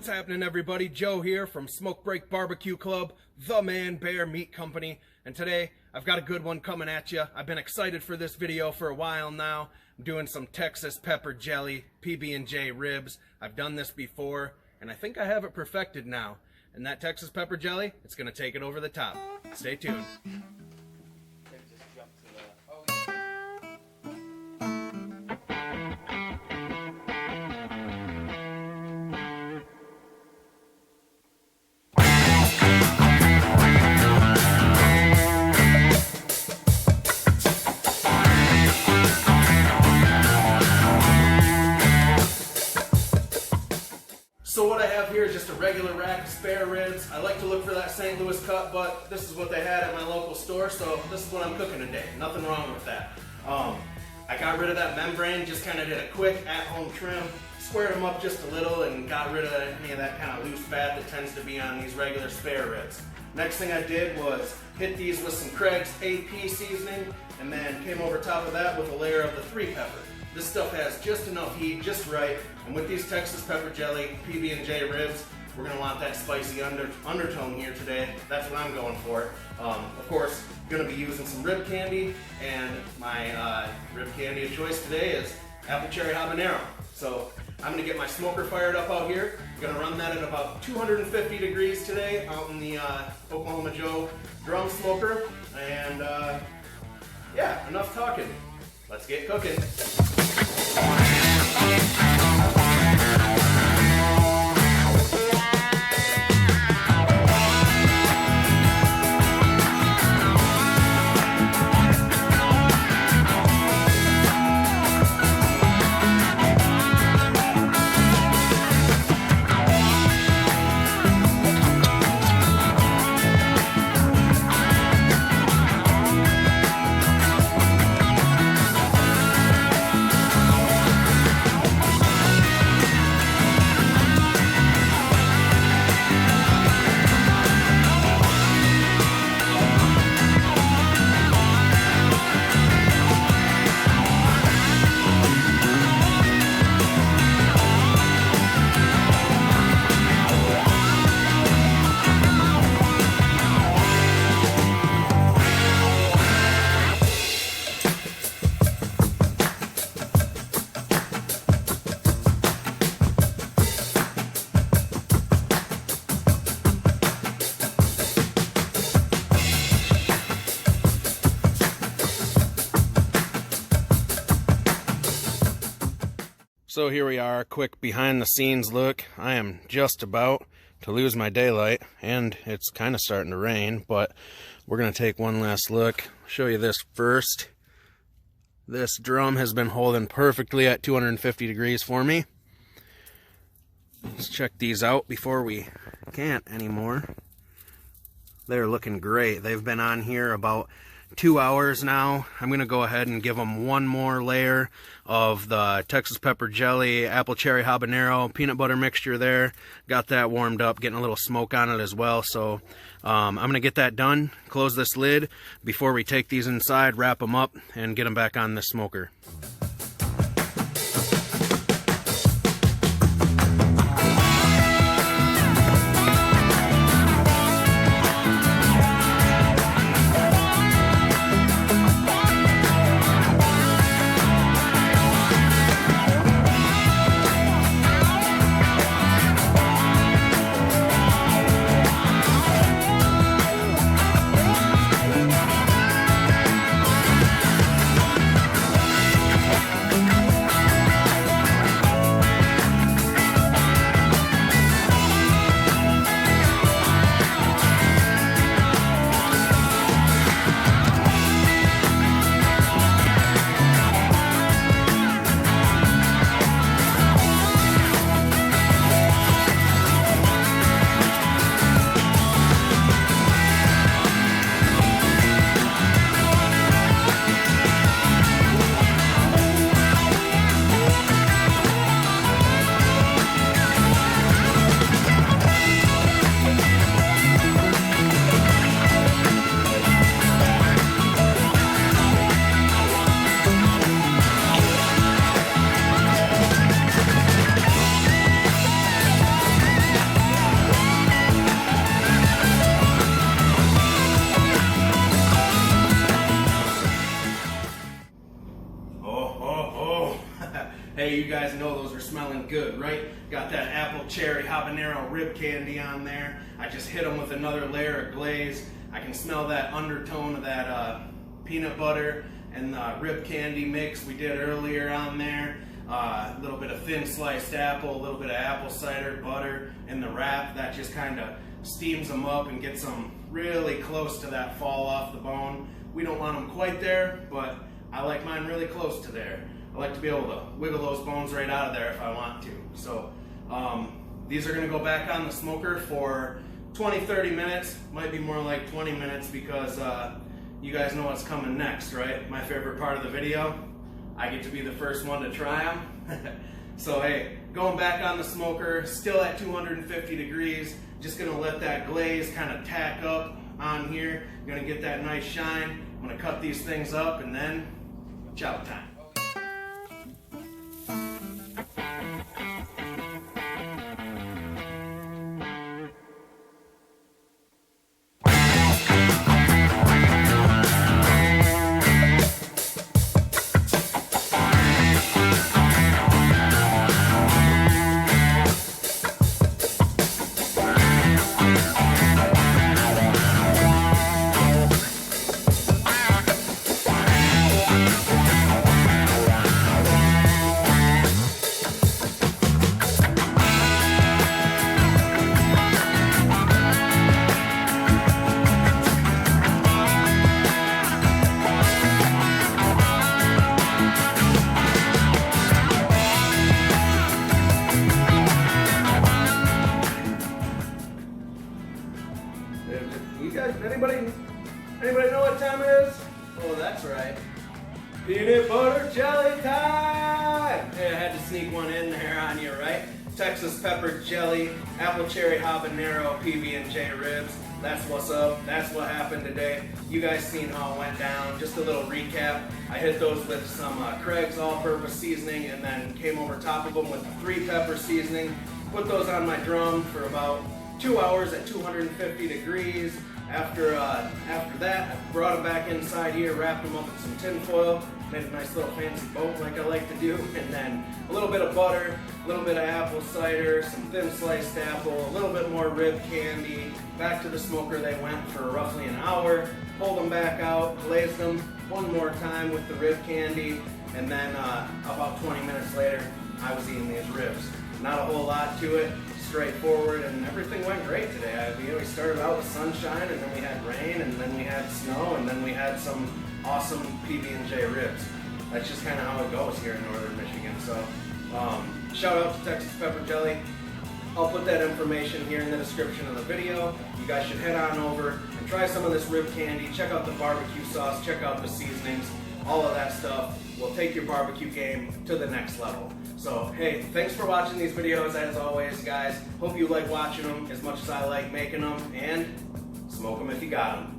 happening, everybody? Joe here from Smoke Break Barbecue Club, the Man Bear Meat Company, and today I've got a good one coming at you. I've been excited for this video for a while now. I'm doing some Texas pepper jelly PB&J ribs. I've done this before, and I think I have it perfected now. And that Texas pepper jelly, it's going to take it over the top. Stay tuned. So what I have here is just a regular rack of spare ribs. I like to look for that St. Louis cut, but this is what they had at my local store, so this is what I'm cooking today. Nothing wrong with that. I got rid of that membrane, just kind of did a quick at-home trim, squared them up just a little, and got rid of any of that kind of loose fat that tends to be on these regular spare ribs. Next thing I did was hit these with some Craig's AP seasoning, and then came over top of that with a layer of the 3 pepper. This stuff has just enough heat, just right, and with these Texas pepper jelly PB&J ribs, we're going to want that spicy undertone here today. That's what I'm going for. Of course, I'm going to be using some rib candy, and my rib candy of choice today is apple cherry habanero. So I'm going to get my smoker fired up out here. I'm going to run that at about 250 degrees today out in the Oklahoma Joe drum smoker, and yeah, enough talking. Let's get cooking. So here we are, quick behind the scenes look. I am just about to lose my daylight, and it's kind of starting to rain, but we're going to take one last look. Show you this first. This drum has been holding perfectly at 250 degrees for me. Let's check these out before we can't anymore. They're looking great. They've been on here about 2 hours now. I'm going to go ahead and give them one more layer of the Texas pepper jelly, apple cherry habanero, peanut butter mixture there. Got that warmed up, getting a little smoke on it as well. So I'm going to get that done, close this lid before we take these inside, wrap them up, and get them back on the smoker. Hey, you guys know those are smelling good, right? Got that apple cherry habanero rib candy on there. I just hit them with another layer of glaze. I can smell that undertone of that peanut butter and the rib candy mix we did earlier on there. A little bit of thin sliced apple, a little bit of apple cider, butter in the wrap. That just kind of steams them up and gets them really close to that fall off the bone. We don't want them quite there, but I like mine really close to there. I like to be able to wiggle those bones right out of there if I want to. So these are going to go back on the smoker for 20-30 minutes. Might be more like 20 minutes because you guys know what's coming next, right? My favorite part of the video. I get to be the first one to try them. So hey, going back on the smoker, still at 250 degrees. Just gonna let that glaze kind of tack up on here. Gonna get that nice shine. I'm gonna cut these things up and then chow time. You guys, anybody know what time it is? Oh, that's right. Peanut butter jelly time! Hey, I had to sneak one in there on you, right? Texas pepper jelly, apple cherry habanero, PB&J ribs. That's what's up. That's what happened today. You guys seen how it went down. Just a little recap. I hit those with some Craig's all-purpose seasoning and then came over top of them with 3 pepper seasoning. Put those on my drum for about 2 hours at 250 degrees. After that, I brought them back inside here, wrapped them up with some tin foil, made a nice little fancy boat like I like to do, and then a little bit of butter, a little bit of apple cider, some thin sliced apple, a little bit more rib candy. Back to the smoker they went for roughly an hour, pulled them back out, glazed them one more time with the rib candy, and then about 20 minutes later, I was eating these ribs. Not a whole lot to it. Straightforward, and everything went great today. We started out with sunshine, and then we had rain, and then we had snow, and then we had some awesome PB&J ribs. That's just kind of how it goes here in northern Michigan. So shout out to Texas Pepper Jelly. I'll put that information here in the description of the video. You guys should head on over and try some of this rib candy. Check out the barbecue sauce, check out the seasonings, all of that stuff will take your barbecue game to the next level. So hey, thanks for watching these videos as always, guys. Hope you like watching them as much as I like making them, and smoke them if you got them.